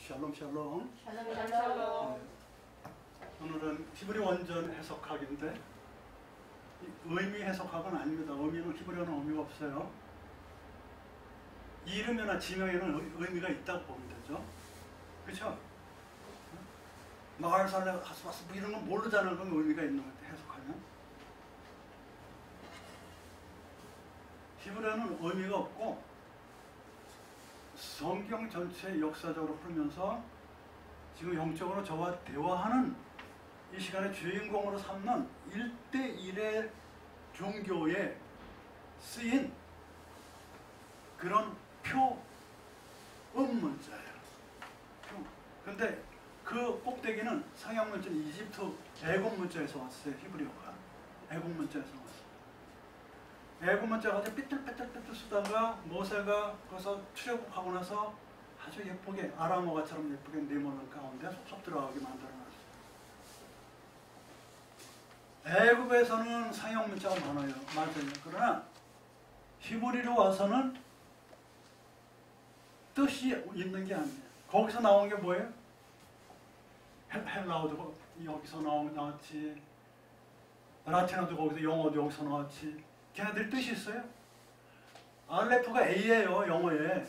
샬롬 샬롬. 샬롬 샬롬. 오늘은 히브리 원전 해석학인데 의미 해석학은 아닙니다. 의미는 히브리어는 의미가 없어요. 이름이나 지명에는 의미가 있다고 보면 되죠. 그렇죠? 마을살레 하스바스 뭐 이런 건 모르잖아요. 그럼 의미가 있는 것 같아요. 해석하면. 히브리어는 의미가 없고 성경 전체 역사적으로 풀면서 지금 영적으로 저와 대화하는 이 시간의 주인공으로 삼는 1대1의 종교에 쓰인 그런 표음 문자예요. 그런데 그 꼭대기는 서양 문자, 이집트 애굽 문자에서 왔어요. 히브리어가 애굽 문자에서 왔어요. 애굽 문자가 아주 삐뚤빼뚤빼뚤 쓰다가 모세가 거기서 출애굽하고 나서 아주 예쁘게 아람어가처럼 예쁘게 네모난 가운데 속속 들어가게 만들어놨어요. 애굽에서는 서양 문자가 많아요. 맞아요. 그러나 히브리로 와서는 뜻이 있는 게 아니에요. 거기서 나온 게 뭐예요? 헬라어도 여기서 나왔지, 라틴어도 거기서, 영어도 여기서 나왔지. 걔네들 뜻이 있어요? 알레프가 A예요. 영어에.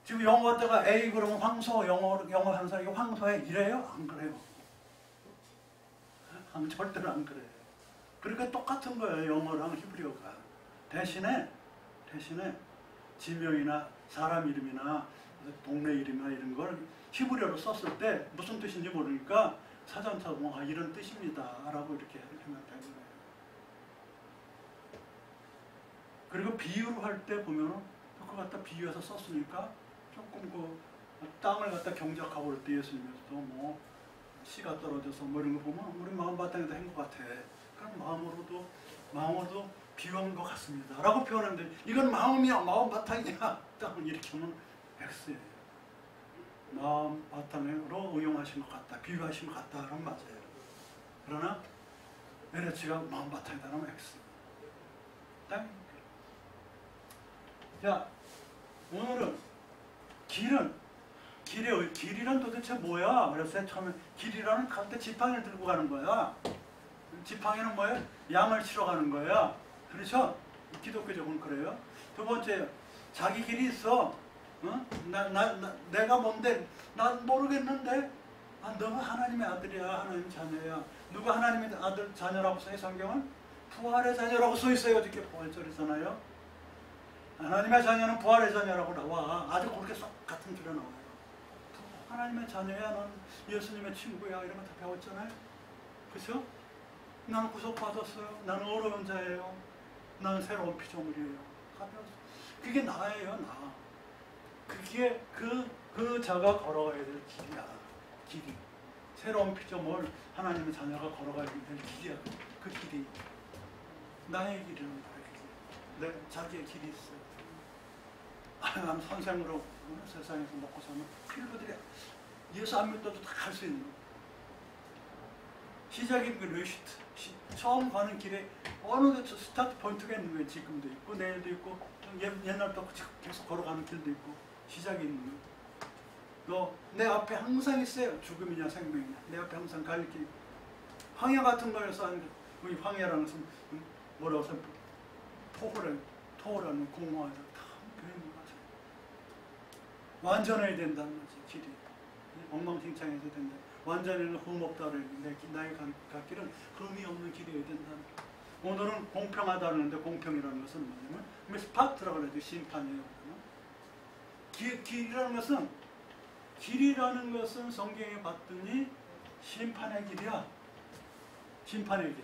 지금 영어 갖다가 A 그러면 황소, 영어 한 사람이 황소에 이래요? 안 그래요. 절대로 안 그래요. 그러니까 똑같은 거예요. 영어랑 히브리어가. 대신에 지명이나 사람 이름이나 동네 이름이나 이런 걸 히브리어로 썼을 때 무슨 뜻인지 모르니까 사전 찾아보면 아, 이런 뜻입니다 라고 이렇게 하면 되는 거예요. 그리고 비유를 할 때 보면은 그거 갖다 비유해서 썼으니까 조금 그 땅을 갖다 경작하고 그럴 때 예수님께서도 뭐 씨가 떨어져서 뭐 이런 거 보면 우리 마음바탕에다 한 것 같아. 그럼 마음으로도 비유한 것 같습니다 라고 표현하는데 이건 마음이야 마음바탕이야 딱 이렇게 하면 X예요. 마음바탕으로 응용하신 것 같다, 비유하신 것 같다 그러면 맞아요. 그러나 LH가 마음바탕이다 그러면 X. 자, 오늘은 길이란 도대체 뭐야? 그래서 처음에 길이라는 갈 때 지팡이를 들고 가는 거야. 지팡이는 뭐예요? 양을 치러 가는 거야. 그렇죠? 기독교적으로는 그래요. 두 번째, 자기 길이 있어. 어? 내가 뭔데? 난 모르겠는데? 아, 너가 하나님의 아들이야. 하나님 자녀야. 누가 하나님의 아들 자녀라고 써요? 성경은? 부활의 자녀라고 써있어요. 어저께 부활절이잖아요. 하나님의 자녀는 부활의 자녀라고 나와. 아주 그렇게 쏙 같은 줄에 나와요. 하나님의 자녀야. 넌 예수님의 친구야. 이런 거 다 배웠잖아요. 그렇죠? 나는 구속받았어요. 나는 어려운 자예요. 나는 새로운 피조물이에요. 다 배웠어요. 그게 나예요. 나. 그게 그 자가 걸어가야 될 길이야. 길이. 새로운 피조물 하나님의 자녀가 걸어가야 될 길이야. 그 길이. 나의 길이는 나의 길. 자기의 길이 있어요. 난 선생으로 세상에서 먹고 사는 필요들이야. 예수 안 믿어도 다 갈 수 있는 거. 시작이 그 레시트. 처음 가는 길에 어느 데 스타트 포인트가 있는 거예요. 지금도 있고 내일도 있고 옛날부터 계속 걸어가는 길도 있고 시작이 있는 거. 내 앞에 항상 있어요. 죽음이냐 생명이냐. 내 앞에 항상 갈 길. 황야 같은 거에서 우리 황야라는 것은 뭐라고 해서 토호라는 공허하다. 다 배우는 거죠. 완전해야 된다는 거지. 길이. 엉망진창해야 된다. 완전히는 흠없다를 나의 갈 길은 흠이 없는 길이어야 된다는 거. 오늘은 공평하다는데 공평이라는 것은 뭐냐면 스파트라고 그러죠. 심판이에요. 길이라는 것은 성경에 봤더니 심판의 길이야. 심판의 길.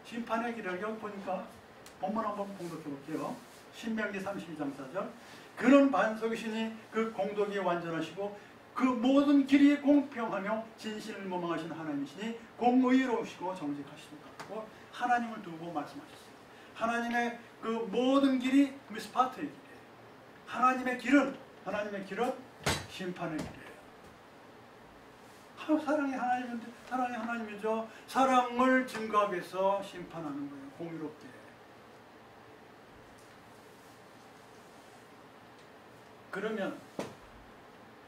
심판의 길을 여기 보니까 본문 한번 공독해 볼게요. 신명기 32장 4절. 그는 반석이시니 그 공덕이 완전하시고 그 모든 길이 공평하며 진실을 모망하신 하나님이시니 공의로우시고 정직하시도다. 하나님을 두고 말씀하셨어요. 하나님의 그 모든 길이 미스파트의 길이에요. 하나님의 길은 심판의 길이에요. 사랑이 하나님이죠. 사랑을 증거하기 위해서 심판하는 거예요. 공의롭게. 그러면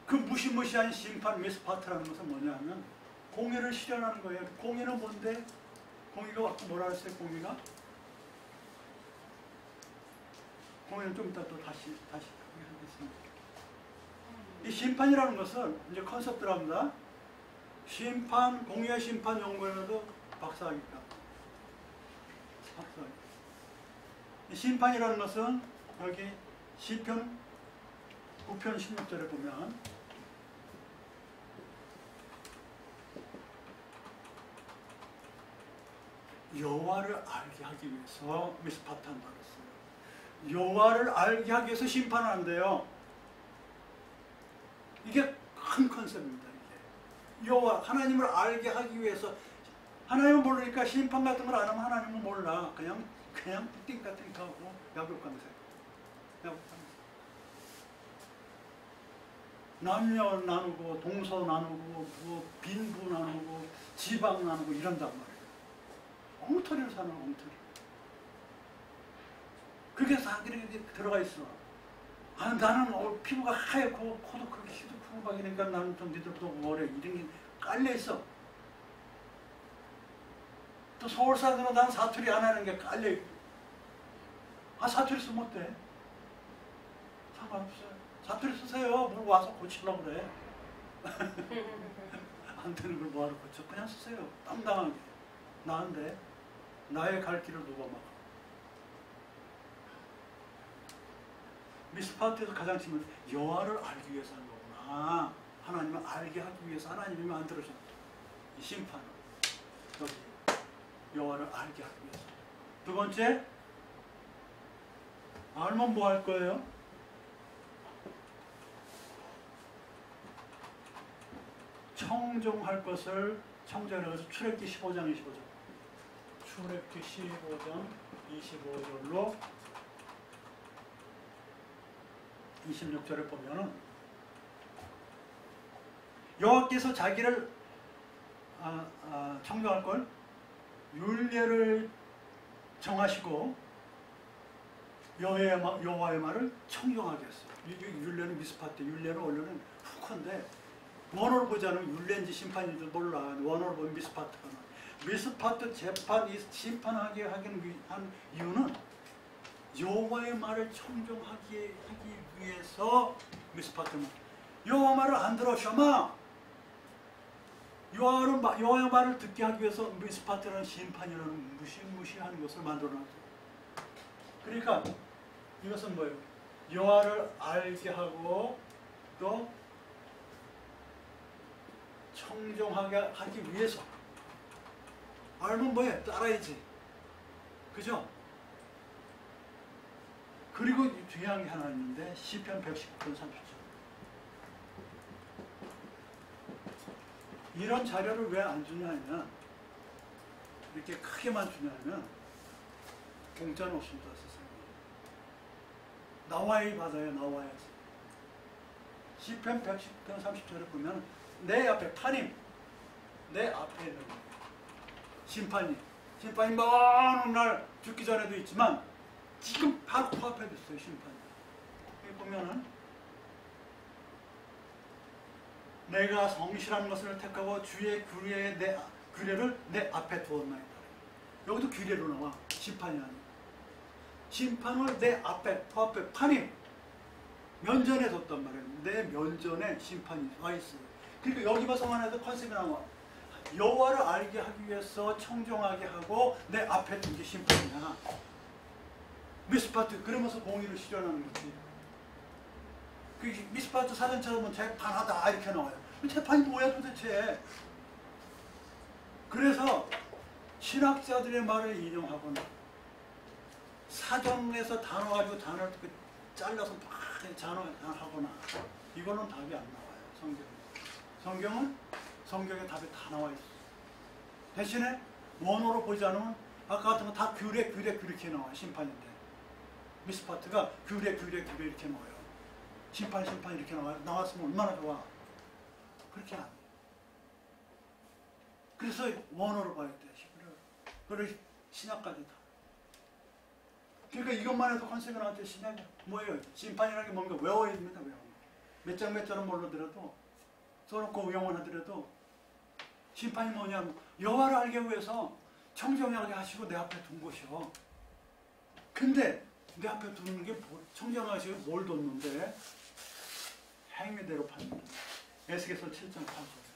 그 무시무시한 심판 미스파트라는 것은 뭐냐면 공의를 실현하는 거예요. 공의는 뭔데? 공의가 뭐라 했어요? 공의는 좀 이따 또 다시 하겠습니다. 이 심판이라는 것은 이제 컨셉 들어갑니다. 심판, 공의의 심판 연구에도 박사학위입니다. 박사학위. 이 심판이라는 것은 여기 시편 9편 16절에 보면 여호와를 알게 하기 위해서 미스파트 한다고 했어요. 여호와를 알게 하기 위해서 심판을 한대요. 이게 큰 컨셉입니다. 이게 여호와 하나님을 알게 하기 위해서 하나님을 모르니까 심판 같은 걸 안 하면 하나님을 몰라. 그냥 띵까띵까하고 야곱감세. 남녀 나누고 동서 나누고 뭐 빈부 나누고 지방 나누고 이런단 말이에요. 엉터리로 사는 엉터리. 그게 다 이렇게 들어가 있어. 아, 나는 피부가 하얗고 코도 크고 키도 크고 막 이러니까 나는 좀 니들보다 뭐래 이런 게 깔려 있어. 또 서울 사람들은 난 사투리 안 하는 게 깔려 있고. 아, 사투리 쓰면 어때? 상관없어요. 사투리 쓰세요. 뭘 와서 고치려고 그래. 안 되는 걸 뭐하러 고쳐. 그냥 쓰세요. 당당하게. 나은데 나의 갈 길을 누가 막아. 미스파트에서 가장 치면 여호와를 알기 위해서 하는 거구나. 하나님을 알게 하기 위해서 하나님이 만들어준 이 심판을 여기 여호와를 알게 하기 위해서. 두 번째, 알면 뭐 할 거예요? 청종할 것을 청정을 해서 출애굽기 15장 25절. 출애굽기 15장 25절로 26절에 보면은 여호와께서 자기를 청정할 걸 율례를 정하시고 여호와의 말을 청정하게 했어요. 이 율례는 미스파트, 율례는 원래는 후컨데 원어를 보지 않으면 율례인지 심판인지 몰라. 원어를 보면 미스파트가 나. 미스파트 재판, 심판하게 한 이유는 여호와의 말을 청정하기 위해서 미스파트는 여호와 말을 안 들어 셔마. 여호와의 말을 듣게 하기 위해서 미스파트라는 심판이라는 무시무시한 것을 만들어놨어요. 그러니까 이것은 뭐예요? 여호와를 알게 하고 또 청정하게 하기 위해서. 알면 뭐해? 따라야지. 그죠? 그리고 중요한 게 하나 있는데 시편 119편 30절. 이런 자료를 왜 안 주냐면 이렇게 크게만 주냐면 공짜는 없습니다. 세상에. 나와야 받아요. 나와야지. 시편 110편 30절에 보면 내 앞에 판임, 내 앞에 있는 심판이 먼 날 죽기 전에도 있지만 지금 바로 코앞에 있어요. 심판이. 여기 보면은 내가 성실한 것을 택하고 주의 규례를 내 앞에 두었나이다. 여기도 규례로 나와. 심판이 아니고 심판을 내 앞에 코앞에 판임 면전에 뒀단 말이에요. 내 면전에 심판이 와 있어요. 그러니까 여기 봐서만 해도 컨셉이 나와. 여호와를 알게 하기 위해서 청정하게 하고 내 앞에 둔 게 심판이야. 미스파트 그러면서 공의를 실현하는 거지. 그 미스파트 사전 찾아보면 재판하다 이렇게 나와요. 재판이 뭐야 도대체. 그래서 신학자들의 말을 인용하거나 사전에서 단어 가지고 단어를 잘라서 막 하거나 이거는 답이 안 나와요. 성경에 답이 다 나와 있어. 대신에 원어로 보지 않으면 아까 같은 거 다 규례 이렇게 나와요. 심판인데 미스파트가 규례 이렇게 나와요. 심판 이렇게 나왔으면 얼마나 좋아. 그렇게 안 돼. 그래서 원어로 봐야 돼. 그리고 신약까지 다. 그러니까 이것만 해도 컨셉이 나한테 신약이 뭐예요? 심판이라는 게 뭔가 외워야 됩니다. 몇 장 몇 장은 모르더라도 써놓고 응용하더라도 심판이 뭐냐면 여호와를 알기 위해서 청정하게 하시고 내 앞에 둔 것이요. 근데 내 앞에 두는 게 청정하시고 뭘 뒀는데 행위대로 팝니다. 에스겔서 7.8절.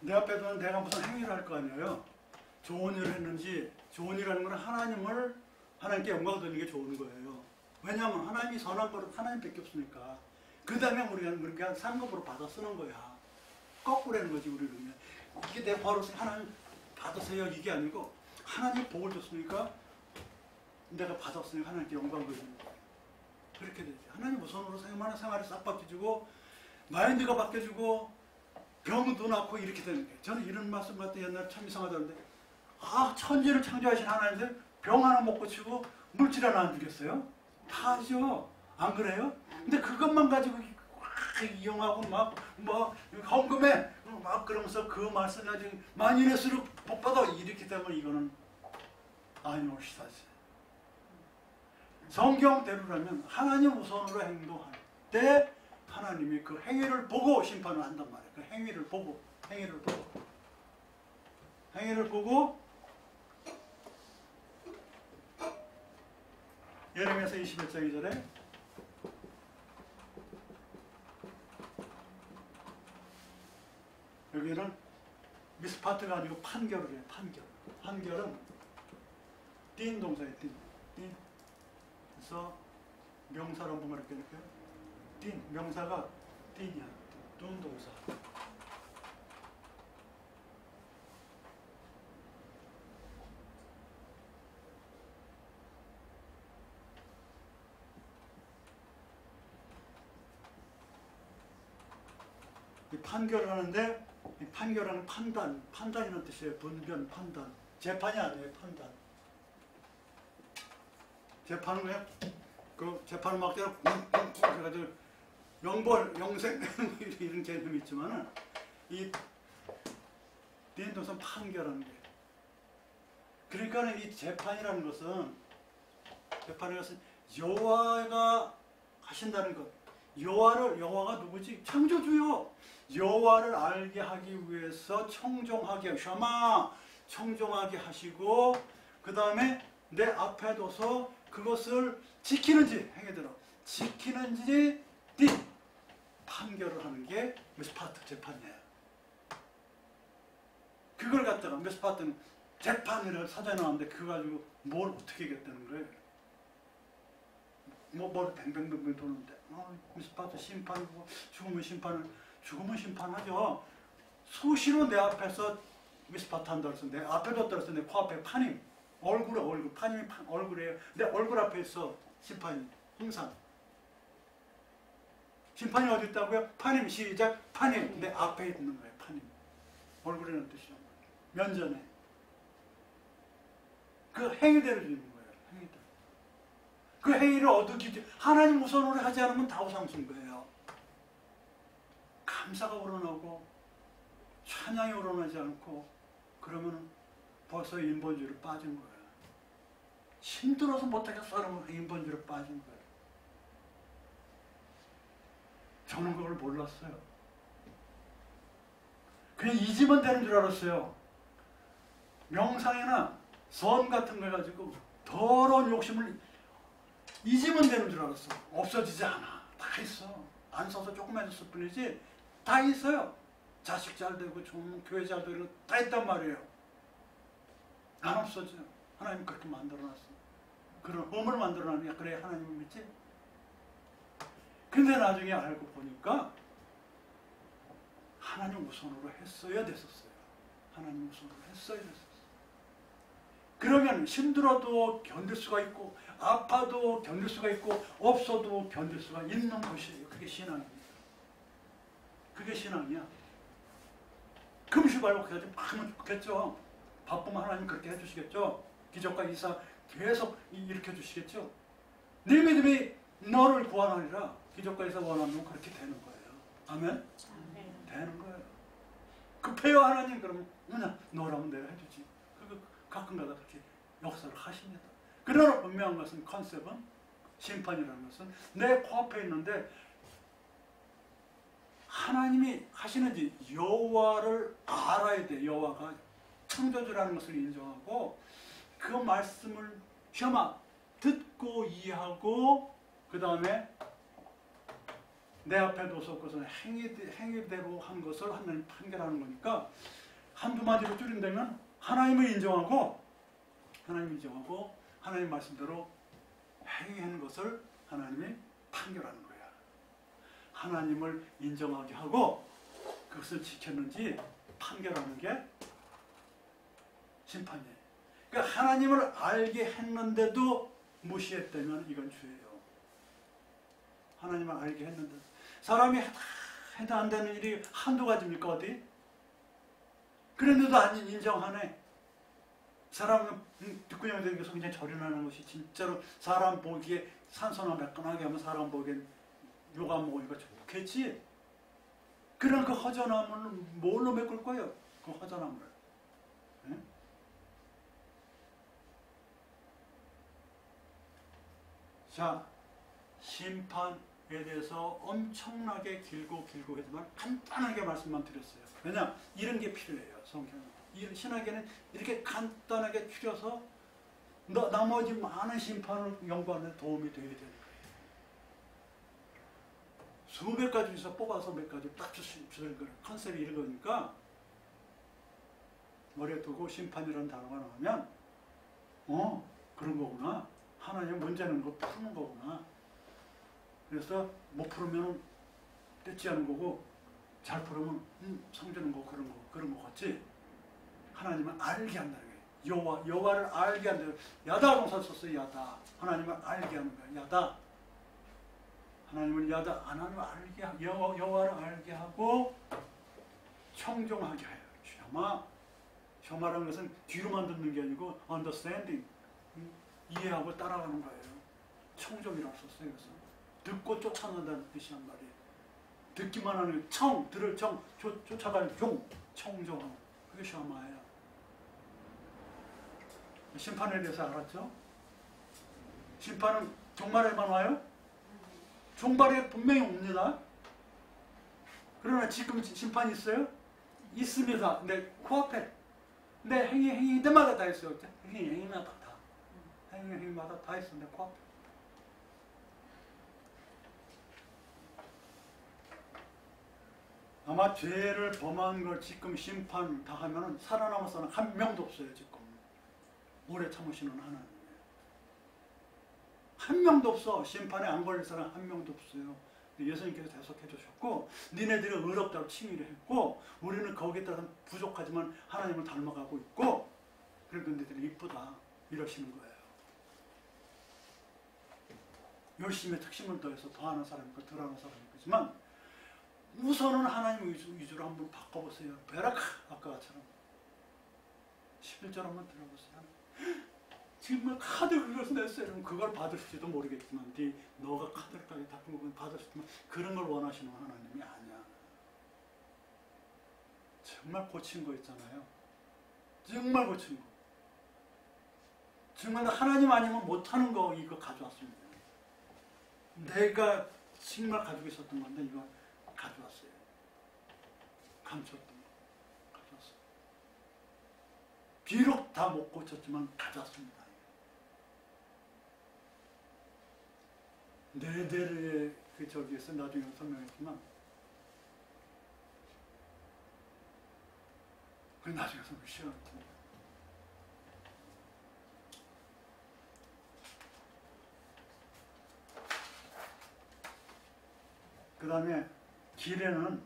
내 앞에 두는 내가 무슨 행위를 할 거 아니에요. 좋은 일을 했는지, 좋은 일을 하는 건 하나님께 영광 돌리는 게 좋은 거예요. 왜냐하면 하나님이 선한 버릇 하나님밖에 없으니까. 그 다음에 우리가 그렇게 상급으로 받아 쓰는 거야. 거꾸로 하는 거지, 우리는. 이게 내 버릇을 하나님 받으세요, 이게 아니고 하나님 복을 줬으니까 내가 받았으니까 하나님께 영광 돌리는 거야. 그렇게 되지. 하나님 우선으로 생활이 싹 바뀌어지고 마인드가 바뀌어지고 병도 낫고 이렇게 되는 거예요. 저는 이런 말씀 같은 옛날에 참 이상하다는데 천지를 창조하신 하나님들 병 하나 못 고치고 물질 하나 안 주겠어요? 다 하죠. 안 그래요? 근데 그것만 가지고 이용하고 헌금해 막 그러면서 그 말씀 가지고 만인일수록 복받아 이렇게 되면 이거는 아니올시다지. 성경대로라면 하나님 우선으로 행동할 때 하나님이 그 행위를 보고 심판을 한단 말이에요. 그 행위를 보고 예레미야서 21장 2절에 여기는 미스파트가 아니고 판결을 해요. 판결은 띈 동사예요. 띈. 그래서 명사로 한번 이렇게 띈, 명사가 띈이야. 둔 동사. 이 판결을 하는데 이 판결하는 판단이라는 뜻이에요. 분변, 판단. 재판이 아니에요. 판단. 재판은 그냥 그 재판을 막 때려 쿵쿵쿵 해가지고 영생 이런 개념이 있지만은 이 딘도선 판결하는 게. 그러니까 이 재판이라는 것은 여호와가 하신다는 것. 여호와가 누구지? 창조주요. 여호와를 알게 하기 위해서 청정하게 청정하게 하시고 그 다음에 내 앞에 둬서 그것을 지키는지 행위대로 지키는지 판결을 하는 게 미스파트 재판이에요. 그걸 갖다가 미스파트는 재판이라고 사전에 나왔는데 그거 가지고 뭘 어떻게 하겠다는 거예요. 머리 뱅뱅뱅뱅 도는데 미스파트 심판이고 죽으면 심판하죠. 수시로 내 앞에서 미스파트 한다 그래서 내 앞에 뒀다 그래서 내 코앞에 파님 파님이 얼굴이에요. 내 얼굴 앞에 있어 심판이 항상. 심판이 어디 있다고요? 파님 시작. 파님 내 앞에 있는 거예요. 파님 얼굴이라는 뜻이란 말이에요. 면전에 그 행위대로 주는 거예요. 행위대로. 그 행위를 어떻게 하나님 우선으로 하지 않으면 다 우상순 거예요. 감사가 우러나고 찬양이 우러나지 않고 그러면 벌써 인본주의로 빠진 거예요. 힘들어서 못하겠어 그러면 인본주의로 빠진 거예요. 저는 그걸 몰랐어요. 그냥 잊으면 되는 줄 알았어요. 명상이나 선 같은 거 가지고 더러운 욕심을 잊으면 되는 줄 알았어. 없어지지 않아. 다 있어. 안 써서 조금 해줬을 뿐이지 다 있어요. 자식 잘 되고 교회 잘 되고 다 있단 말이에요. 안 없어져. 하나님 그렇게 만들어놨어. 그런 험을 만들어놨냐. 그래 하나님을 믿지? 근데 나중에 알고 보니까 하나님 우선으로 했어야 됐었어요. 하나님 우선으로 했어야 됐었어요. 그러면 힘들어도 견딜 수가 있고 아파도 견딜 수가 있고 없어도 견딜 수가 있는 것이에요. 그게 신앙입니다. 그게 신앙이야. 금식하고 그래가지고 하면 좋겠죠. 바쁘면 하나님 그렇게 해주시겠죠. 기적과 이사 계속 일으켜 주시겠죠. 네 믿음이 너를 구원하리라. 기적과 이사 원하면 그렇게 되는 거예요. 아멘? 되는 거예요. 급해요 하나님. 그러면 너라면 내가 해주지. 그거 가끔가다 그렇게 역사를 하십니다. 그러나 분명한 것은 컨셉은 심판이라는 것은 내 코앞에 있는데 하나님이 하시는지 여호와를 알아야 돼. 여호와가 창조주라는 것을 인정하고 그 말씀을 셔마 듣고 이해하고 그 다음에 내 앞에 둬서 그것을 행위대로 한 것을 하나님 판결하는 거니까 한두 마디로 줄인다면 하나님을 인정하고 하나님 말씀대로 행위하는 것을 하나님이 판결하는 거야. 하나님을 인정하게 하고 그것을 지켰는지 판결하는 게 심판이에요. 그러니까 하나님을 알게 했는데도 무시했다면 이건 죄예요. 하나님을 알게 했는데 사람이 해도 안 되는 일이 한두 가지입니까 어디? 그런데도 안 인정하네. 사람은 뒷구녕 되면서 그냥 절연하는 것이 진짜로 사람 보기에 산소나 매끈하게 하면 사람 보기엔 욕 안 먹으니까 좋겠지. 그런 그 허전함을 뭘로 메꿀 거예요? 그 허전함을. 네? 자, 심판에 대해서 엄청나게 길고 하지만 간단하게 말씀만 드렸어요. 왜냐? 이런 게 필요해요. 성경은. 신학에는 이렇게 간단하게 추려서 나머지 많은 심판을 연구하는 데 도움이 되어야 되는 거예요. 수백 가지 중에서 뽑아서 몇 가지 딱 주는 거예요. 컨셉이 이런 거니까 머리에 두고 심판이라는 단어가 나오면 그런 거구나. 하나님 문제는 거 푸는 거구나. 그래서 못 풀으면 떼지 않은 거고 잘 풀으면 성주는 거 그런 거 같지. 하나님을 알게 한다는 거예요. 여호와를 알게 한다는 거예요. 야다 동사 썼어요. 야다. 하나님을 알게 하는 거예요. 야다. 하나님을 야다. 하나님을 알게 여호와를 알게 하고 청종하게 해요. 셔마라는 것은 뒤로만 듣는 게 아니고 understanding. 이해하고 따라가는 거예요. 청종이라고 썼어요. 그래서 듣고 쫓아낸다는 뜻이란 말이에요. 듣기만 하는 들을 쫓아가는 청종하고 그게 셔마예요. 심판에 대해서 알았죠? 심판은 종말에만 와요? 종말에 분명히 옵니다. 그러나 지금 심판이 있어요? 있습니다. 내 코앞에 내 행위마다 다 있어요. 행위마다 다. 행위마다 다 있어. 내 코앞에. 아마 죄를 범한 걸 지금 심판 다 하면은 살아남은 사람 한 명도 없어요. 지금 오래 참으시는 하나님이에요. 한 명도 없어. 심판에 안 걸릴 사람 한 명도 없어요. 예수님께서 대속해 주셨고 니네들이 의롭다고 칭의를 했고 우리는 거기에 따라 부족하지만 하나님을 닮아가고 있고 그리고 너희들이 이쁘다 이러시는 거예요. 열심히 특심을 더해서 더하는 사람이 있고 덜하는 사람이 있지만 우선은 하나님 위주로 한번 바꿔보세요. 베라카 아까처럼 11절 한번 들어보세요. 지금 카드 긁어서 냈어요. 그럼 그걸 받을지도 모르겠지만 너가 카드까지 다 긁으면 받을 수 있지만 그런 걸 원하시는 하나님이 아니야. 정말 고친 거 있잖아요. 정말 고친 거. 정말 하나님 아니면 못하는 거 이거 가져왔습니다. 내가 정말 가지고 있었던 건데 이거 가져왔어요. 감췄던 거 가져왔어요. 비록 다 못 고쳤지만 가져왔습니다. 네대의 저기에서 나중에 설명했지만 그 나중에 설명 시원했습니다. 그 다음에 길에는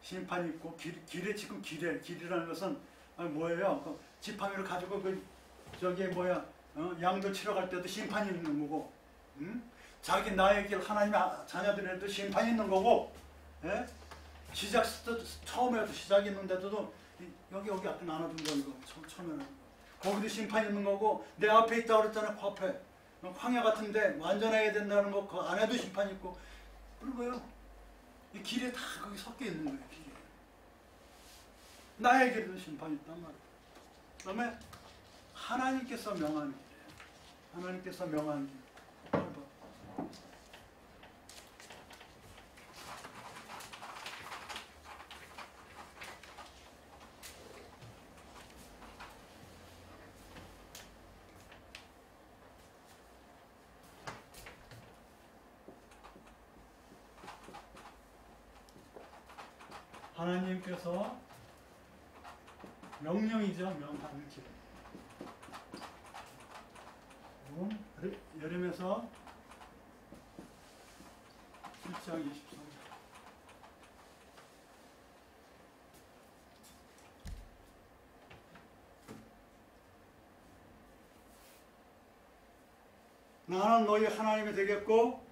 심판이 있고 길에 지금 길이라는 것은 뭐예요? 그 지팡이를 가지고 양들 치러 갈 때도 심판이 있는 거고, 자기 나의 길 하나님의 자녀들에도 심판이 있는 거고, 예? 처음에도 시작이 있는데도 여기 아까 나눠준 거 이거 처음에는 거기도 심판이 있는 거고 내 앞에 있다고 그랬잖아. 그 앞에 황야 같은데 완전해야 된다는 거 그 안에도 심판이 있고 그런 거예요. 이 길에 다 거기 섞여 있는 거예요. 길에. 나의 길에도 심판이 있단 말이에요. 그 다음에 하나님께서 명한 길이에요. 하나님께서 명한 길. 하나님께서 명령이죠. 명하는 길. 예레미야서 1장 23절. 나는 너희 하나님이 되겠고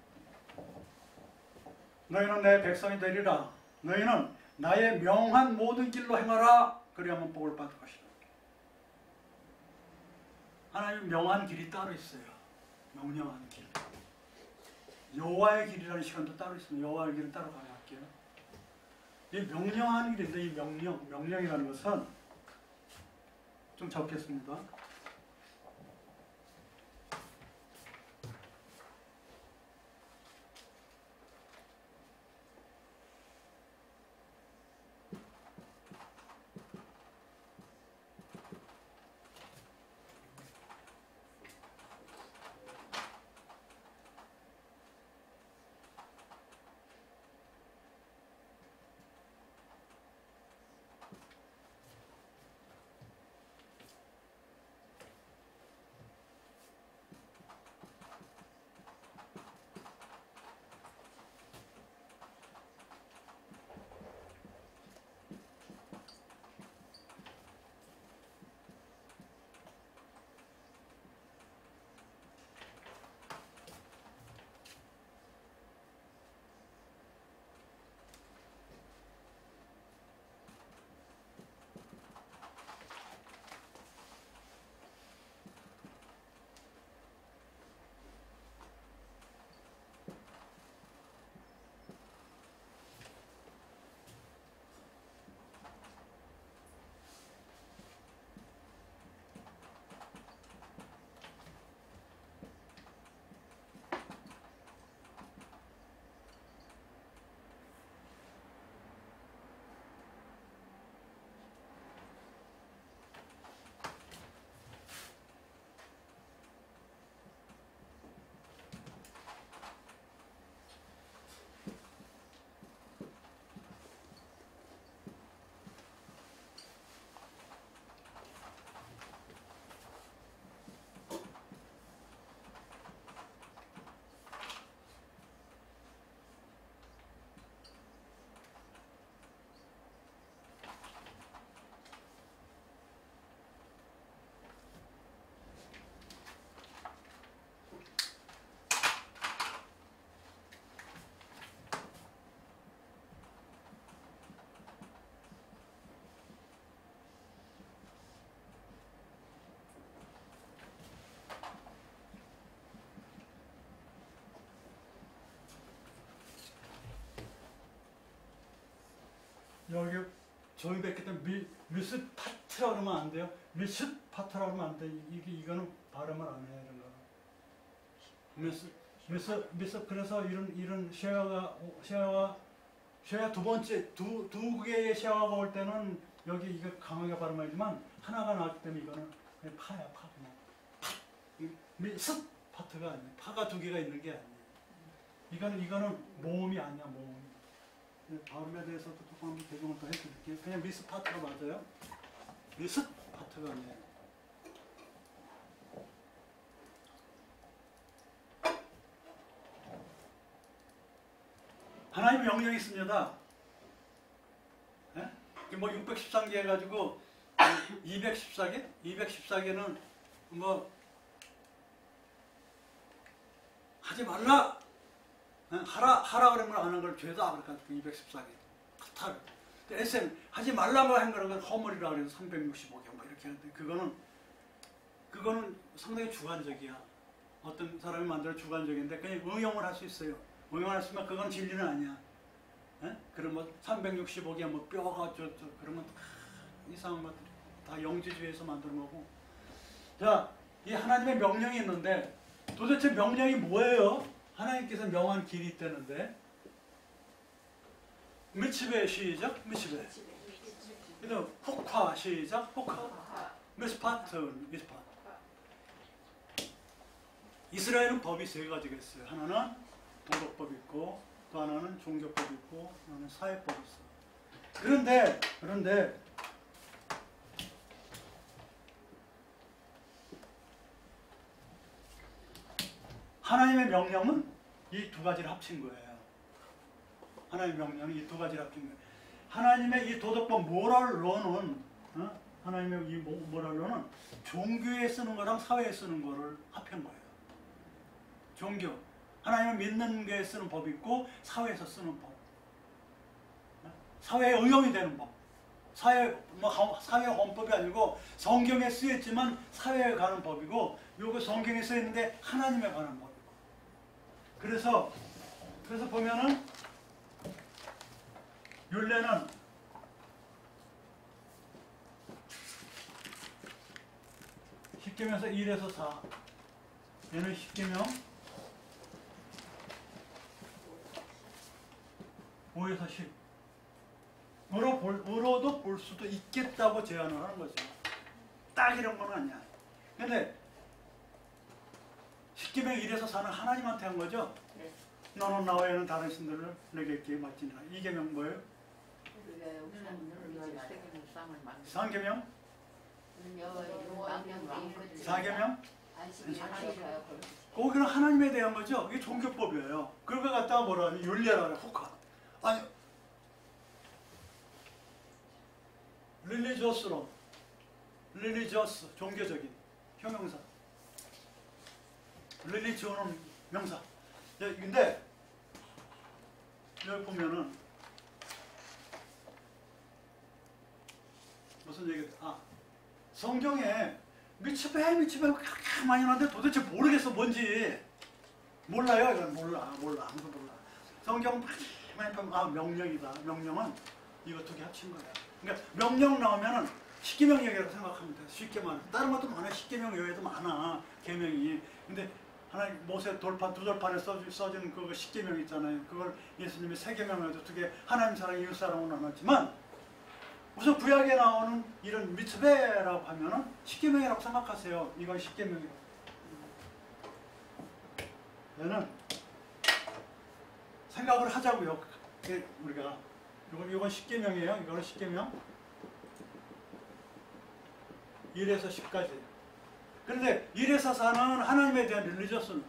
너희는 내 백성이 되리라. 너희는 나의 명한 모든 길로 행하라. 그리하면 복을 받을 것이다. 하나님 명한 길이 따로 있어요. 명령한 길. 여호와의 길이라는 시간도 따로 있습니다. 여호와의 길은 따로 가져갈게요. 이 명령한 길인데 이 명령이라는 것은 좀 적겠습니다. 여기 저희 뵙겠던 미스파트라고 그러면 안 돼요. 미스파트라고 그러면 안 돼. 이거는 발음을 안 해야 되는 거야. 그래서 이런 쉐아가 두 번째 두 개의 쉐아가 올 때는 여기 이거 강하게 발음하지만 하나가 나왔기 때문에 이거는 그냥 파야 파 그냥. 미스파트가 아니에요. 파가 두 개가 있는 게 아니에요. 이거는 모음이 아니야 모음. 발음에 대해서도 조금 한번 개정을 더 해드릴게요. 그냥 미스파트가 맞아요. 미스파트가 아니에요. 하나님 명령이 있습니다. 예? 뭐 613개 해가지고 214개? 214개는 뭐 하지 말라! 하라 그러면 안 하는 걸 죄다 그러니까 214개. SM 하지 말라고 한 거는 허물이라 그래서 365개 뭐 이렇게 하는데 그거는 상당히 주관적이야. 어떤 사람이 만들어 주관적인데 그냥 응용을 할 수 있어요. 응용할 수 있으면 그건 진리는 아니야. 에? 그럼 뭐 365개 뭐 뼈가 그러면 이상한 것들 다 영지주의에서 만드는 거고. 자, 이 하나님의 명령이 있는데 도대체 명령이 뭐예요? 하나님께서 명한 길이 있다는데 미츠베 시작 미츠베. 그다음 후카 시작 후카. 미스파트. 이스라엘은 법이 세 가지가 있어요. 하나는 도덕법이 있고 또 하나는 종교법이 있고 하나는 사회법이 있어요. 그런데 하나님의 명령은 이 두 가지를 합친 거예요. 하나님의 명령은 이 두 가지를 합친 거예요. 하나님의 이 도덕법 모랄로는 하나님의 이 모랄로는 종교에 쓰는 거랑 사회에 쓰는 거를 합한 거예요. 종교, 하나님을 믿는 게 쓰는 법이 있고 사회에서 쓰는 법. 사회에 응용이 되는 법. 사회 헌법이 아니고 성경에 쓰였지만 사회에 가는 법이고 요거 성경에 쓰였는데 하나님에 관한 법이고. 그래서 보면은 율례는 십계명에서 1에서 4 얘는 십계명 5에서 10 으로도 볼 수도 있겠다고 제안을 하는 거죠. 딱 이런 건 아니야. 근데 십계명 1에서 4는 하나님한테 한 거죠. 네. 너는 나 외에는 다른 신들을 내게 있게 맡지니라. 이 계명 뭐예요? 삼계명? 4계명? 거기는 하나님에 대한 거죠. 이게 종교법이에요. 그걸 갖다가 뭐라 하니? 율례라 그래. 후카. 아니 릴리저스 종교적인 형용사. 릴리지오는 명사. 근데 여기 보면은 무슨 얘기야? 성경에 미츠베 그렇게 많이 나왔는데 도대체 모르겠어. 뭔지 몰라요. 이건 몰라 아무도 몰라. 성경 많이 보면 명령이다. 명령은 이거 두 개 합친 거야. 그러니까 명령 나오면은 십계명 얘기라고 생각하면 돼. 쉽게 말해. 다른 것도 많아. 십계명 외에도 많아. 계명이. 근데 하나님 모세 돌판 두 돌판에 써진 그 십계명 있잖아요. 그걸 예수님이 세 계명에도 두 개 하나님 사랑 이웃 사랑으로 나눴지만 우선 구약에 나오는 이런 미츠베라고 하면은 십계명이라고 생각하세요. 이건 십계명이라고. 얘는 생각을 하자고요. 우리가 이건 십계명이에요. 이거는 십계명 1에서 10까지. 그런데 1에서 4는 하나님에 대한 릴리저스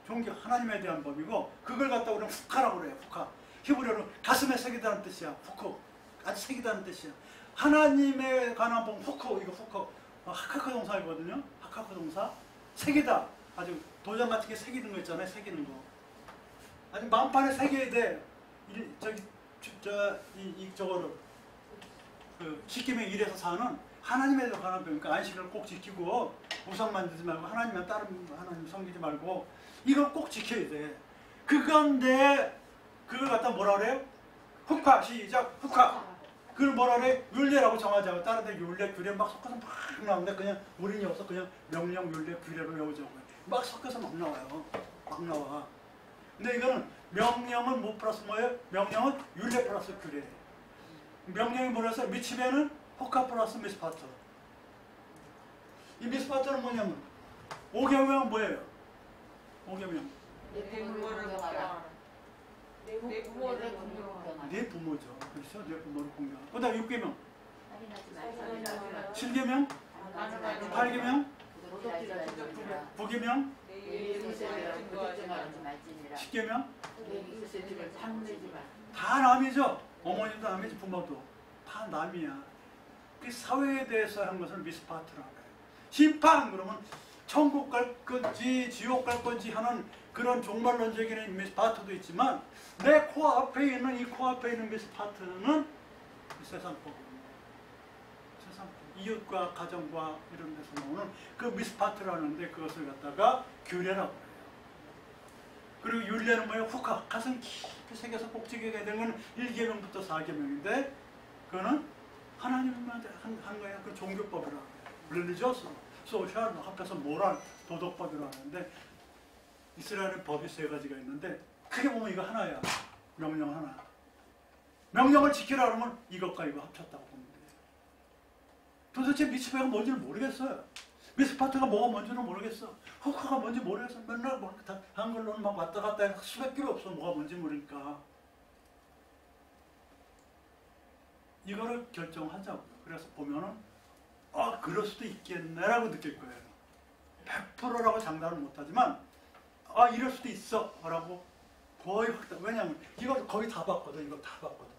종교, 하나님에 대한 법이고 그걸 갖다 우리는 후카라고 그래요. 후카. 히브리어로 가슴에 새기다는 뜻이야. 후코. 아주 새기다는 뜻이야. 하나님에 관한 법 후코. 이거 후코. 하카크 동사이거든요. 하카크 동사. 새기다. 아주 도장 같은 게 새기는 거 있잖아요. 새기는 거. 아주 만판에 새겨야 돼. 저거를 그 십계명 1에서 4는 하나님에 관한 법이니까 안식을 꼭 지키고 우상 만들지 말고 하나님만 다른 하나님 섬기지 말고 이걸 꼭 지켜야 돼. 그건데 그걸 갖다 뭐라 그래요? 후카 시작 후카. 그걸 뭐라 그래? 율례라고 정하자고. 다른 데 율례 규례 막 섞어서 막 나오는데 그냥 우리는 여기서 그냥 명령 율례 규례로 외우자고. 막 섞어서 막 나와요. 막 나와. 근데 이거는 명령은 뭐 플러스 뭐예요? 명령은 율례 플러스 규례. 명령이 뭐라서 미치면은 후카 플러스 미스파트. 이 미스파트는 뭐냐면 5계명은 뭐예요? 5계명. 내 부모죠. 그렇죠? 내 부모를 공경하고. 그 다음 6계명. 7계명. 8계명. 9계명. 10계명. 다 남이죠. 어머니도 남이지 부모도. 다 남이야. 그 사회에 대해서 한 것을 미스파트라고 해요. 심판 그러면 천국 갈 건지 지옥 갈 건지 하는 그런 종말론적인 미스파트도 있지만 내 코앞에 있는 이 코앞에 있는 미스파트는 세상법. 세상법. 이웃과 가정과 이런 데서 나오는 그 미스파트라는데 그것을 갖다가 규례라고 해요. 그리고 율례는 뭐예요? 후카. 가슴 깊이 새겨서 꼭지게 해야 되는 건 1계명부터 4계명인데 그거는 하나님한테 한 거예요. 그 종교법이라고 해요. 릴리저스, 소셜, 합해서 모랄, 도덕법이라고 하는데 이스라엘의 법이 3가지가 있는데 크게 보면 이거 하나야. 명령 하나. 명령을 지키라 그러면 이것과 이거 합쳤다고 보면 돼요. 도대체 미츠베가 뭔지를 모르겠어요. 미스파트가 뭐가 뭔지는 모르겠어. 후카가 뭔지 모르겠어. 맨날 뭐 한글로는 막 왔다 갔다 해서 수백 개로 없어. 뭐가 뭔지 모르니까. 이거를 결정하자고요. 그래서 보면은 그럴 수도 있겠네라고 느낄 거예요. 100%라고 장담을 못하지만 이럴 수도 있어 라고 거의 확답. 왜냐하면 이걸 거의 다 봤거든. 이거 다 봤거든.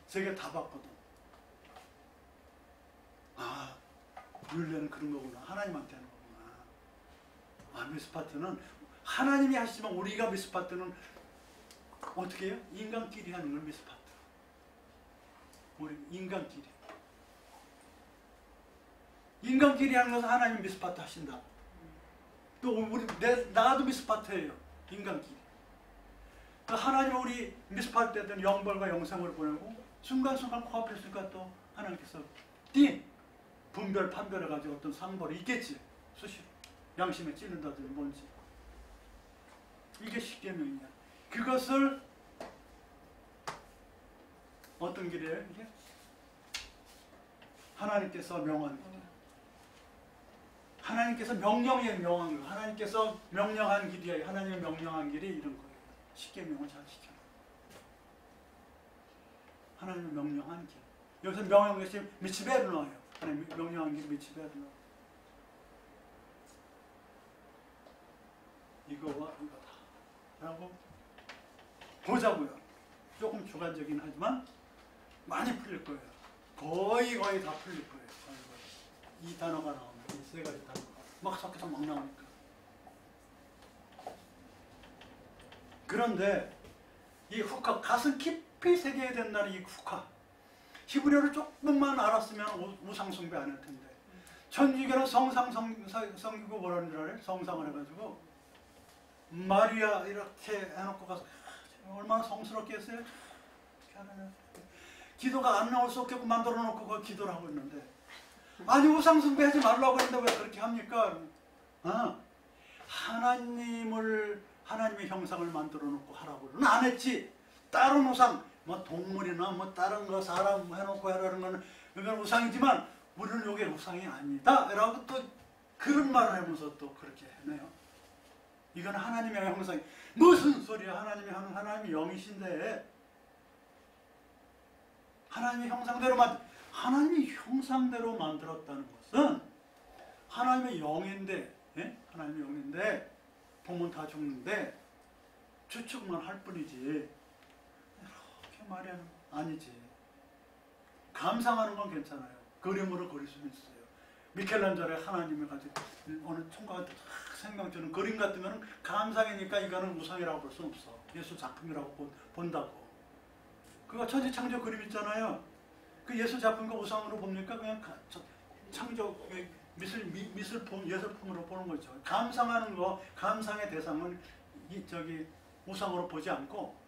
세계 다 봤거든. 율례는 그런 거구나. 하나님한테 하는 거구나. 미스파트는 하나님이 하시지만 우리가 미스파트는 어떻게 해요? 인간끼리 하는 걸 미스파트. 우리 인간끼리. 인간끼리 하는 것은 하나님 미스파트 하신다. 또 나도 미스파트예요. 인간끼리. 하나님 우리 미스파트 때는 영벌과 영생을 보내고 순간순간 코앞에 있으니까 또 하나님께서 분별 판별해가지고 어떤 상벌이 있겠지. 수시로. 양심에 찔른다든지 뭔지. 이게 십계명이야. 그것을 어떤 길이에요? 이게? 하나님께서 명한 길. 하나님께서 명령에 명한 거. 하나님께서 명령한 길이에요. 하나님의 명령한 길이 이런 거예요. 십계명을 잘 지켜라. 하나님의 명령한 길. 여기서 명령한 것이 미츠베로 나와요. 하나님 명령한 길 미츠베로 나와요. 이거와 이거다. 라고 보자고요. 조금 주관적이긴 하지만 많이 풀릴 거예요. 거의 다 풀릴 거예요. 이 단어가 나오면 이 3가지 단어가 막 섞여서 막 나오니까. 그런데 이 후카, 가슴 깊이 새겨야 된다는 이 후카. 히브리어를 조금만 알았으면 우상숭배 안 할 텐데. 천주교는 성기고 뭐라는 줄 알아요? 성상을 해가지고 마리아 이렇게 해놓고 가서 얼마나 성스럽게 했어요? 기도가 안 나올 수 없게 만들어 놓고 그 기도를 하고 있는데 아니 우상숭배 하지 말라고 했는데 왜 그렇게 합니까? 하나님의 형상을 만들어 놓고 하라고는 안 했지. 다른 우상, 뭐 동물이나 뭐 다른 거 사람 해놓고 하라는 거는 이건 우상이지만 우리는 이게 우상이 아니다. 라고 또 그런 말을 하면서 또 그렇게 해내요. 이건 하나님의 형상이 무슨 소리야? 하나님이 영이신데 하나님의 형상대로 만들었다는 것은 하나님의 영인데, 하나님의 영인데 보면 다 죽는데 추측만 할 뿐이지 이렇게 말하는 아니지. 감상하는 건 괜찮아요. 그림으로 그릴 수는 있어요. 미켈란젤로의 하나님을 가지고 어느 총각한테 생명주는 그림 같으면 감상이니까 이거는 우상이라고 볼 수 없어. 예수 작품이라고 본다고. 그거 천지창조 그림 있잖아요. 그 예수 작품과 우상으로 봅니까? 그냥 창조 미술품, 예술품으로 보는 거죠. 감상하는 거, 감상의 대상은 우상으로 보지 않고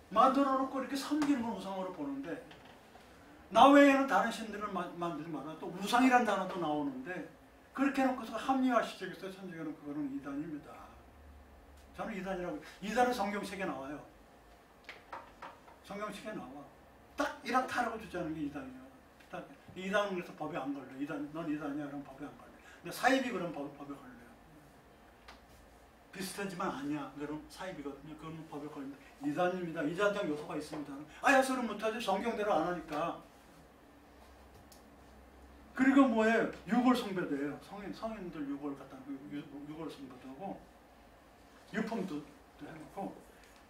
만들어 놓고 이렇게 섬기는 건 우상으로 보는데 나 외에는 다른 신들을 만들지 마라. 또 우상이라는 단어도 나오는데 그렇게 해놓고서 합리화시키겠어요. 천주교는 그거는 이단입니다. 저는 이단이라고. 이단은 성경책에 나와요. 성경책에 나와. 딱 이렇다라고 주장하는 게 이단이에요. 딱 이단은 그래서 법에 안 걸려. 넌 이단이야 그러면 법에 안 걸려. 근데 사입이 그러면 법에 걸려요. 비슷하지만 아니야. 그럼 사입이거든요. 그건 법에 걸린다. 이단입니다. 이단적 요소가 있습니다. 소리 못하지. 성경대로 안 하니까. 그리고 뭐예요? 유골 숭배도 해요. 성인들 유골 갖다 유골 숭배도 하고 유품도 해놓고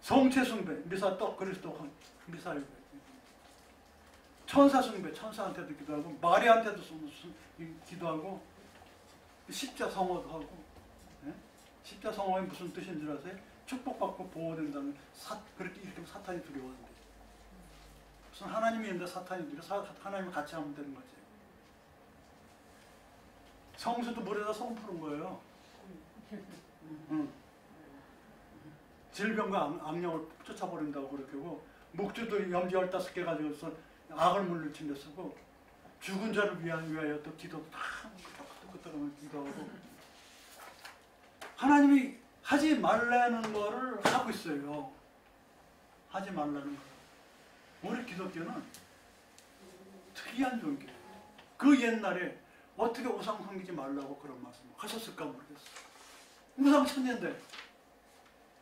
성체 숭배, 미사 떡 그리스도 미사 천사 숭배, 천사한테도 기도하고 마리아한테도 기도하고 십자 성호도 하고. 십자 성호의 무슨 뜻인 줄 아세요? 축복받고 보호된다는 그렇게 이렇게 사탄이 두려워한대. 무슨 하나님이 있는데 사탄이 있는데 하나님이 같이 하면 되는 거지. 성수도 물에다 소금 푸는 거예요. 응. 질병과 악령을 쫓아버린다고 그렇게 하고, 목주도 염지 15개 가지고서 악을 물리친 데 쓰고, 죽은 자를 위하여 또 기도도 다 끄떡끄떡하면 기도하고, 하나님이 하지 말라는 거를 하고 있어요. 하지 말라는 거. 우리 기독교는 특이한 종교예요. 그 옛날에 어떻게 우상 섬기지 말라고 그런 말씀을 하셨을까 모르겠어. 우상 천년대.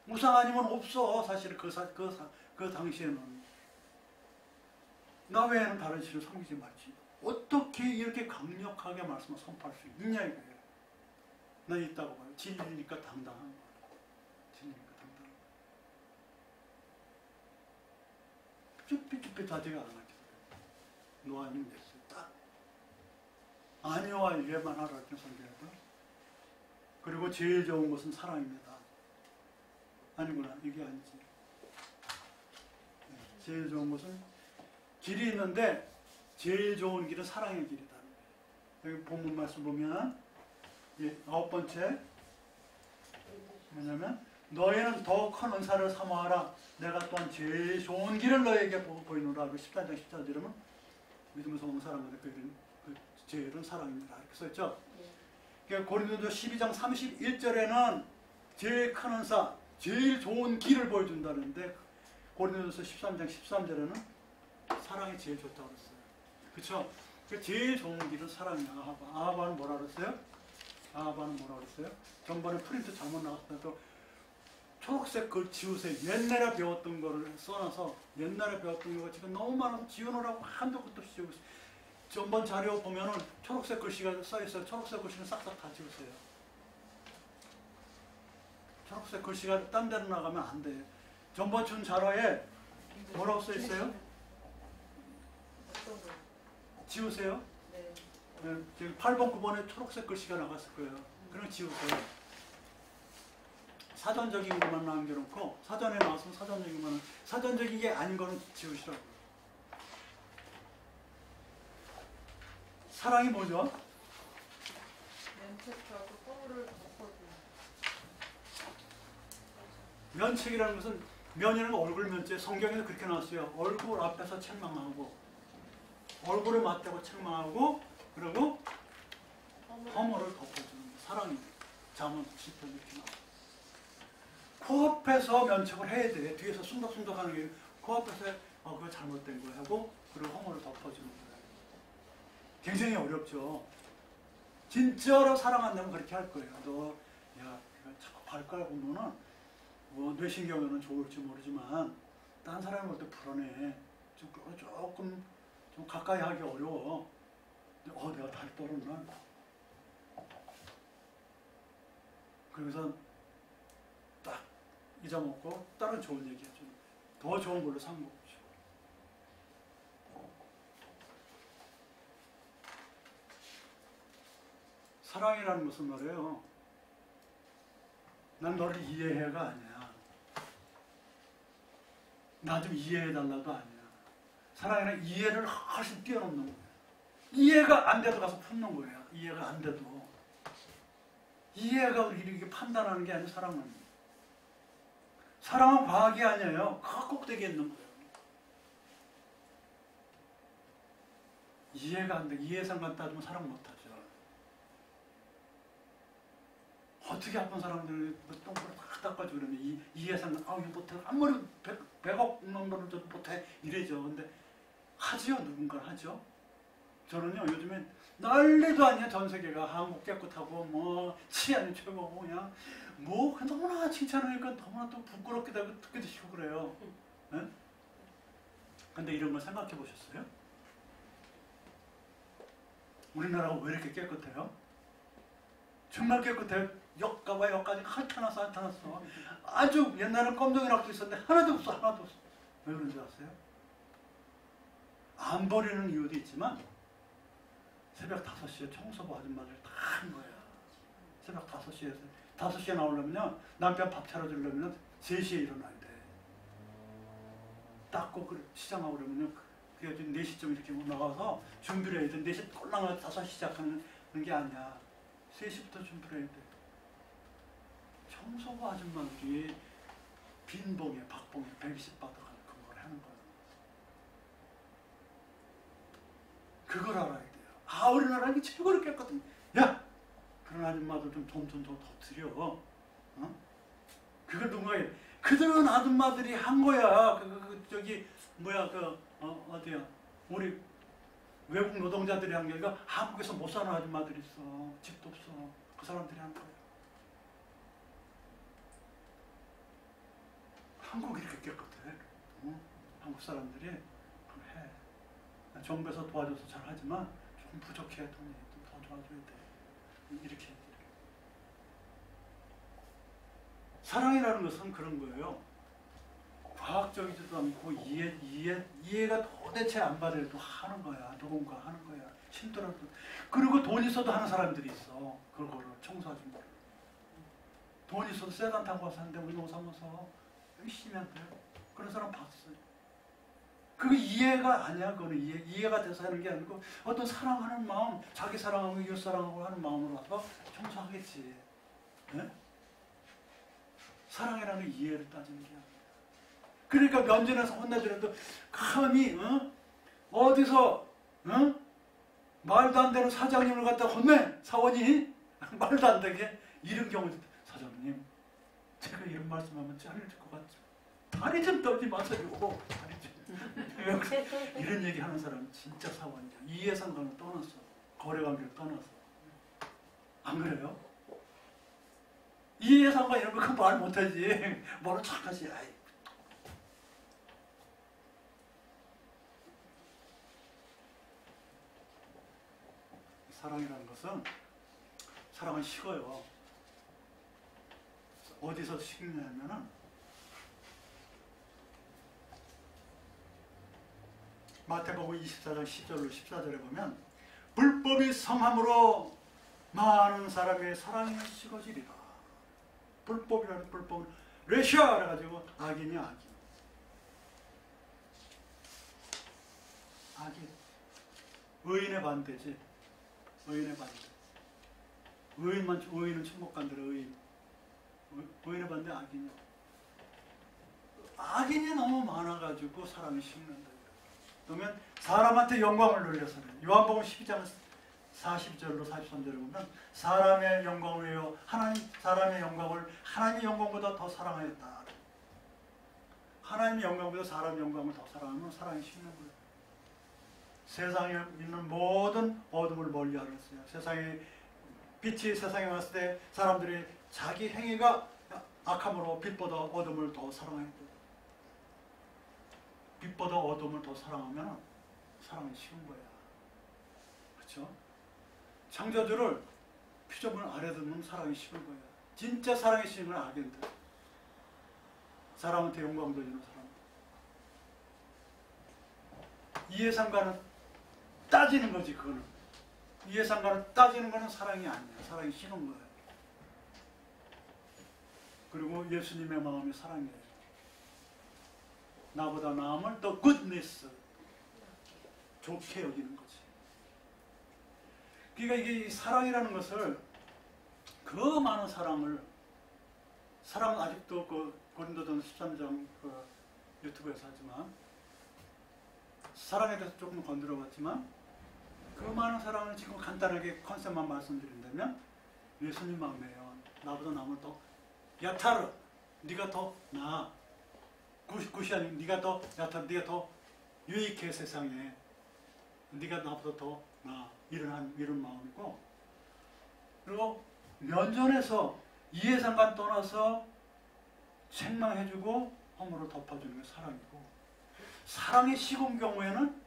우상 아니면 없어. 사실 그 당시에는. 나 외에는 다른 신을 섬기지 말지. 어떻게 이렇게 강력하게 말씀을 선포할 수 있느냐 이거예요. 난 있다고 봐요. 진리니까 당당한 거예요. 진리니까 당당한 거예요. 삐뚤삐뚤하지가 않아. 노아님 됐어요. 딱. 아니와 이래만 하라 이렇게 선교해도. 그리고 제일 좋은 것은 사랑입니다. 아니구나. 이게 아니지. 제일 좋은 것은 길이 있는데 제일 좋은 길은 사랑의 길이다. 여기 본문 말씀 보면 9번째 뭐냐면 너희는 더 큰 은사를 사모하라. 내가 또한 제일 좋은 길을 너희에게 보이노라. 14장 14절 이러면 믿으면서 온 사람한테 그 제일은 사랑입니다. 이렇게 써있죠. 그러니까 고린도서 12장 31절에는 제일 큰 은사, 제일 좋은 길을 보여준다는데 고린도서 13장 13절에는 사랑이 제일 좋다고 그랬어요. 그렇죠? 제일 좋은 길은 사랑이야. 아하바는 뭐라 그랬어요? 아하바는 뭐라 그랬어요? 전번에 프린트 잘못 나왔을 때도 초록색 글 지우세요. 옛날에 배웠던 거를 써놔서 옛날에 배웠던 거가 지금 너무 많아서 지우느라고 한도 끝도 없이 지우고 있어요. 전번 자료 보면은 초록색 글씨가 써있어요. 초록색 글씨는 싹싹 다 지우세요. 초록색 글씨가 딴 데로 나가면 안 돼요. 전번 준 자료에 뭐라고 써있어요? 지우세요. 네. 지금 8번, 9번에 초록색 글씨가 나갔을 거예요. 그럼 지우세요. 사전적인 것만 남겨놓고 사전에 나왔으면 사전적인 거는 사전적인 게 아닌 거는 지우시라고. 사랑이 뭐죠? 면책하고 뽀를 덮어주는. 면책이라는 것은 면이라는 얼굴 면책. 성경에서 그렇게 나왔어요. 얼굴 앞에서 책망하고 얼굴을 맞대고 책망하고 그리고 허물을 덮어주는 사랑이 잠언 10편 이렇게 나와요. 코앞에서 면책을 해야 돼. 뒤에서 순덕순덕 하는 게 코앞에서 그거 잘못된 거 하고 그리고 허물을 덮어주는 거예요. 굉장히 어렵죠. 진짜로 사랑한다면 그렇게 할 거예요. 너, 야, 자꾸 발가락 보면은 뭐 뇌신경에는 좋을지 모르지만 딴 사람이 볼 때 불안해. 조금 좀 가까이 하기 어려워. 내가 다리 떨었나? 그래서 딱 잊어먹고 다른 좋은 얘기 해줘. 더 좋은 걸로 산 거죠. 사랑이라는 것은 말이에요. 난 너를 이해해가 아니야. 나 좀 이해해달라도 아니야. 사랑이란 이해를 훨씬 뛰어넘는 거야. 이해가 안 돼도 가서 품는 거야. 이해가 안 돼도. 이해가 이렇게 판단하는 게 아니라 사랑은. 사랑은 과학이 아니에요. 그 꼭대기에 있는 거예요. 이해가 안 돼. 이해상관 따지면 사랑 못하죠. 어떻게 아픈 사람들이 똥꼬를 탁 닦아주고 그러면 이해상관, 이거 못해. 아무리 100억 넘버를 못해. 이래죠. 근데 하지요. 누군가 하죠. 저는요, 요즘엔 난리도 아니야. 전 세계가 한국 깨끗하고, 뭐, 치안이 최고고, 그냥, 뭐, 너무나 칭찬하니까 너무나 또 부끄럽기도 하고, 듣기도 싫고 그래요. 네? 근데 이런 걸 생각해 보셨어요? 우리나라가 왜 이렇게 깨끗해요? 정말 깨끗해요. 역가와 역까지 한타났어. 아주 옛날엔 껌종이락도 있었는데 하나도 없어. 왜 그런지 아세요? 안 버리는 이유도 있지만 새벽 5시에 청소부 아줌마들 다 하는 거야. 새벽 5시에 나오려면요. 남편 밥 차려주려면 3시에 일어나야 돼. 닦고 시장하고 그러면요. 그래서 4시쯤 이렇게 나가서 준비를 해야 돼. 4시 꼴랑 5시 시작하는 게 아니야. 3시부터 준비를 해야 돼. 청소부 아줌마들이 빈봉에 박봉에 120 받아가는 그걸 하는 거야. 그걸 알아야 돼요. 아, 우리나라 이게 최고로 깼거든. 야! 그런 아줌마들 좀 돈 좀 더 드려. 어? 그걸 누가 해? 그들은 아줌마들이 한 거야. 저기 뭐야 어디야? 우리 외국 노동자들이 한 게 아니라 한국에서 못 사는 아줌마들이 있어. 집도 없어. 그 사람들이 한 거야. 한국이 이렇게 깨끗해. 한국 사람들이 해. 정부에서 도와줘서 잘하지만 좀 부족해. 돈이 좀 더 도와줘야 돼. 이렇게. 사랑이라는 것은 그런 거예요. 과학적이지도 않고 이해가 도대체 안 받아도 하는 거야. 누군가 하는 거야. 힘들어도. 그리고 돈 있어도 하는 사람들이 있어. 그거를 청소하는 거를. 돈 있어도 세단 타고 와서 하는데 우리 농사무서 열심히 한대요. 그런 사람 봤어요. 그게 이해가 아니야. 그거는 이해가 돼서 하는 게 아니고 어떤 사랑하는 마음, 자기 사랑하고 이웃 사랑하고 하는 마음으로 와서 청소하겠지. 네? 사랑이라는 이해를 따지는 게 아니야. 그러니까 면전에서 혼내더라도 감히 어디서 말도 안 되는 사장님을 갖다 혼내 사원이 말도 안 되게 이런 경우도 사장님 제가 이런 말씀하면 잘릴 것 같죠. 다리 좀 떨지 마세요. 다리 좀. 이런 얘기하는 사람은 진짜 사원이야. 이해상관을 떠났어. 거래관계를 떠났어. 안 그래요? 이해상관 이런 거 말 못하지. 뭐로 착하지. 아이. 사랑이라는 것은 사랑은 식어요. 어디서 식냐면은 마태복음 24장 10절로 14절에 보면 불법이 성함으로 많은 사람의 사랑이 식어지리라. 불법이라는 불법은 레시아 그래가지고 악인이 악인. 악인. 의인의 반대지. 의인의 반대. 의인은 천국간들의 의인. 의인의 반대 악인이요. 악인이 너무 많아가지고 사람이 식는다. 그러면 사람한테 영광을 돌려서 요한복음 12장 40절로 43절에 보면 사람의 영광을 위하여 사람의 영광을 하나님의 영광보다 더 사랑하였다. 하나님의 영광보다 사람의 영광을 더 사랑하면 사랑이 식는 거예요. 세상에 있는 모든 어둠을 멀리 하였어요. 세상에 빛이 세상에 왔을 때 사람들이 자기 행위가 악함으로 빛보다 어둠을 더 사랑했다. 빛보다 어둠을 더 사랑하면 사랑이 식은 거야. 그렇죠? 창조주를 피조물 아래 두면 사랑이 식은 거야. 진짜 사랑이 식은 건 악인들. 사람한테 영광 돌리는 사람. 이해상관은 따지는 거지. 그거는 이해상관을 따지는 거는 사랑이 아니야. 사랑이 식은 거야. 그리고 예수님의 마음이 사랑이에요. 나보다 남을 더 굿니스 좋게 여기는 거지. 그러니까 이게 사랑이라는 것을 그 많은 사랑은 아직도 그 고린도전서 13장 그 유튜브에서 하지만 사랑에 대해서 조금 건드려봤지만 그 많은 사랑을 지금 간단하게 컨셉만 말씀드린다면 예수님 마음이에요. 나보다 남을 더 야타르 네가 더 나아. 굿이 아니고 네가 더 야타르 네가 더 유익해 세상에. 네가 나보다 더 나아. 이런 마음이고 그리고 면전에서 이해상관 떠나서 책망해주고 허물을 덮어주는 게 사랑이고 사랑이 식은 경우에는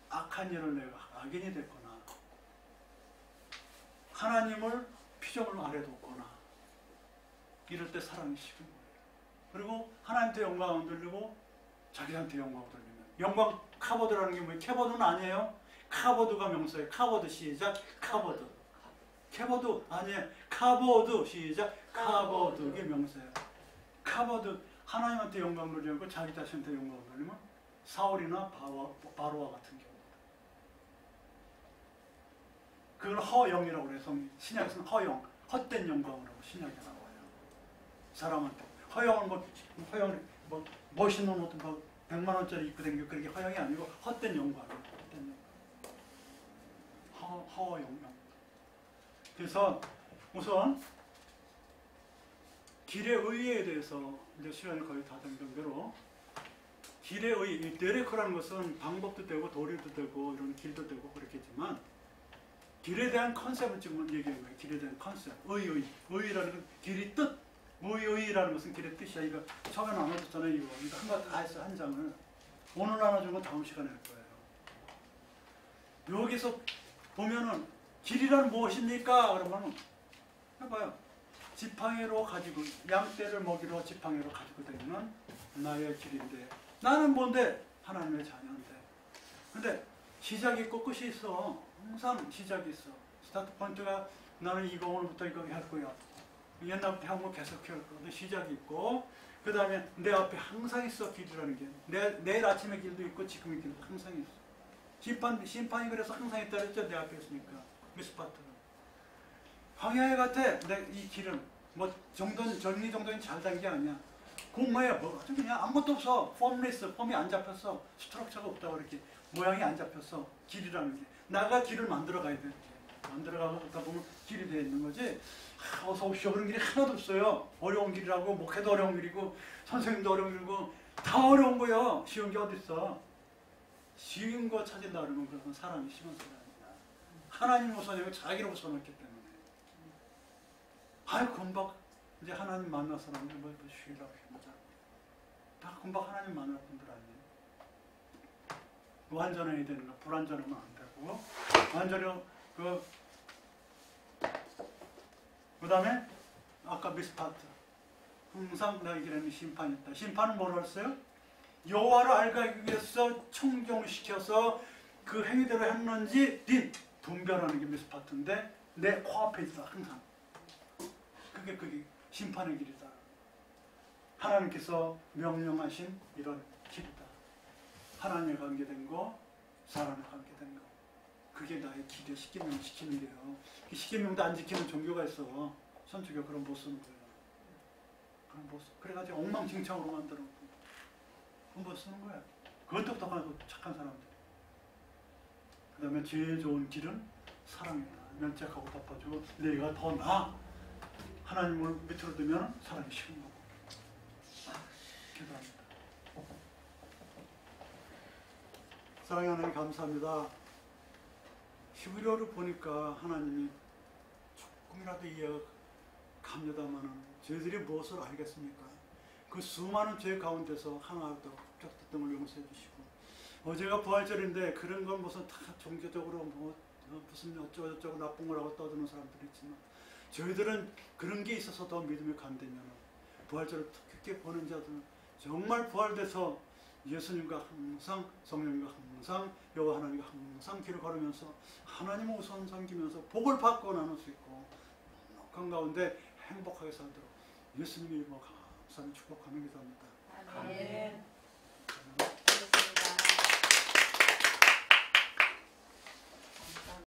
악한 일을 내가 악인이 됐거나 하나님을 피조물 아래 뒀거나 이럴 때 사랑이 식은 거예요. 그리고 하나님한테 영광을 돌리고 자기한테 영광을 돌리면 영광 카보드라는 게 뭐예요? 캐보드는 아니에요. 카보드가 명사예요. 카보드 시작 카보드. 캐보드 아니에요. 카보드 시작 카보드. 이게 명사예요. 카보드 하나님한테 영광을 돌리고 자기 자신한테 영광을 돌리면 사울이나 바로와 같은 경우. 그걸 허영이라고 그래서 신약에서는 허영, 헛된 영광이라고 신약에 나와요. 사람한테 허영은 허영 멋있는 옷 100만 원짜리 입고 다니고 그게 허영이 아니고 헛된 영광이에요. 헛된 영광. 허영. 그래서 우선 길의 의의에 대해서 이제 시간이 거의 다 된 정도로 길의 의의, 데레크라는 것은 방법도 되고 도리도 되고 이런 길도 되고 그렇겠지만 길에 대한 컨셉을 지금 얘기하는 거예요. 길에 대한 컨셉, 의의라는 건 길이 뜻, 의의라는 것은 길의 뜻이야. 이거 처음에 나눠줬잖아요. 이거 한번 다 했어 한 장을. 오늘 나눠준 건 다음 시간에 할 거예요. 여기서 보면은 길이란 무엇입니까? 그러면 해봐요. 지팡이로 가지고 양떼를 먹이러 지팡이로 가지고 다니는 나의 길인데 나는 뭔데? 하나님의 자녀인데. 근데 시작이 있고 끝이 있어. 항상 시작이 있어. 스타트 포인트가 나는 이거 오늘부터 이거 할 거야. 옛날부터 한 거 계속 할 거야. 시작이 있고 그 다음에 내 앞에 항상 있어 길이라는 게. 내일 아침의 길도 있고 지금의 길도 항상 있어. 심판이 그래서 항상 있다 그랬죠. 내 앞에 있으니까. 미스파트는. 황야의 같아. 이 길은 뭐 정리정돈이 잘 된 게 아니야. 공모야 뭐 그냥 아무것도 없어. 폼이 안 잡혔어. 스트럭처가 없다고 이렇게 모양이 안 잡혔어. 길이라는 게. 나가 길을 만들어 가야 돼. 만들어 가다 보면 길이 되어 있는 거지. 어서 오시오 그런 길이 하나도 없어요. 어려운 길이라고 목회도 어려운 길이고 선생님도 어려운 길이고 다 어려운 거야. 쉬운 게 어딨어. 쉬운 거 찾으려고 그러면 그건 사람이 심한 소리 아니야. 하나님 우선이고 자기를 우선했기 때문에. 아유 금방 이제 하나님 만난 사람들 뭐 쉬라고 힘들자. 다 금방 하나님 만날 분들 아니에요. 완전해야 되는 거 불완전하면 안 되고 완전히 그 다음에 아까 미스파트 항상 너희에게는 심판이 있다. 심판은 뭐라고 했어요? 여호와를 알기 위해서 청종시켜서 그 행위대로 했는지 분별하는 게 미스파트인데 내 코앞에 있어 항상. 그게 심판의 길이다. 하나님께서 명령하신 이런 길이다. 하나님과 관계된 거, 사람과 관계된 거. 그게 나의 길에 십계명 지키는 게요. 그 십계명도 안 지키는 종교가 있어. 선주교 그런 못 쓰는 거예요. 그런 못 써. 그래가지고 엉망진창으로 만들어. 그건 못 쓰는 거야. 그것도 똑똑하고 착한 사람들. 그 다음에 제일 좋은 길은 사랑이다. 면책하고 덮어주고 내가 더 나아. 하나님을 밑으로 두면 사랑이 식은 거고. 기도합니다. 사랑하는 하나님 감사합니다. 히브리어를 보니까 하나님이 조금이라도 이해가 갑니다마는 저희들이 무엇을 알겠습니까? 그 수많은 죄 가운데서 하나도 흡족했던 걸 용서해 주시고 어제가 부활절인데 그런 건 무슨 다 종교적으로 무슨 어쩌고 나쁜 거라고 떠드는 사람들이 있지만 저희들은 그런 게 있어서 더 믿음이 간다면 부활절을 깊게 보는 자들은 정말 부활돼서 예수님과 항상 성령님과 항상 여호와 하나님과 항상 길을 걸으면서 하나님을 우선 섬기면서 복을 받고 나눌 수 있고 넉넉한 가운데 행복하게 살도록 예수님의 이름으로 감사하며 축복하는 기도합니다. 아멘.